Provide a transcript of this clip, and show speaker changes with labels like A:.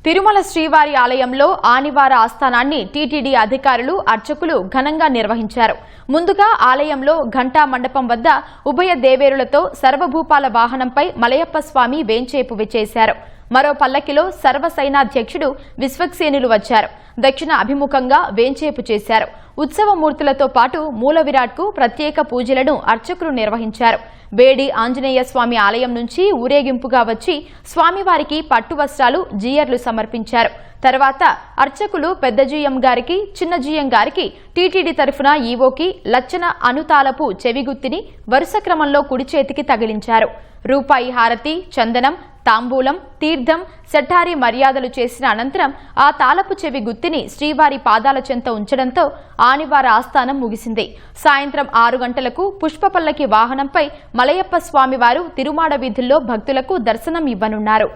A: తిరుమల శ్రీవారి ఆలయంలో ఆనివార ఆస్థానాన్ని టీటీడీ అధికారులు అర్చకులు ఘనంగా నిర్వహించారు. ముందుగా ఆలయంలో ఘంటా మండపం వద్ద ఉభయ దేవేరులతో సర్వభూపాల వాహనంపై మలయప్ప స్వామి వేంచేపు చేశారు. మరో పల్లకిలో సర్వసైనాధ్యక్షుడు విశ్వక్సేనులు వచ్చారు. దక్షిణ అభిముఖంగా వేంచేపు చేశారు. ఉత్సవమూర్తులతో పాటు మూల విరాట్కు ప్రత్యేక పూజలను అర్చకులు నిర్వహించారు. బేడి ఆంజనేయ స్వామి ఆలయం నుంచి ఊరేగింపుగా వచ్చి స్వామివారికి పట్టు వస్త్రాలు జీయర్లు సమర్పించారు. తర్వాత అర్చకులు పెద్ద జీఎం గారికి చిన్న జీఎం గారికి టీటీడీ తరఫున ఈవోకి లచ్చన అనుతాలపు చెవిగుత్తిని వరుస క్రమంలో కుడి చేతికి తగిలించారు. రూపాయి హారతి, చందనం, తాంబూలం, తీర్థం, సెఠారి మర్యాదలు చేసిన అనంతరం ఆ తాళపు చెవి గుత్తిని శ్రీవారి పాదాల చెంత ఉంచడంతో ఆనివార ఆస్థానం ముగిసింది. సాయంత్రం 6 గంటలకు పుష్పపల్లకి వాహనంపై మలయప్ప స్వామివారు తిరుమాడ వీధుల్లో భక్తులకు దర్శనం ఇవ్వనున్నారు.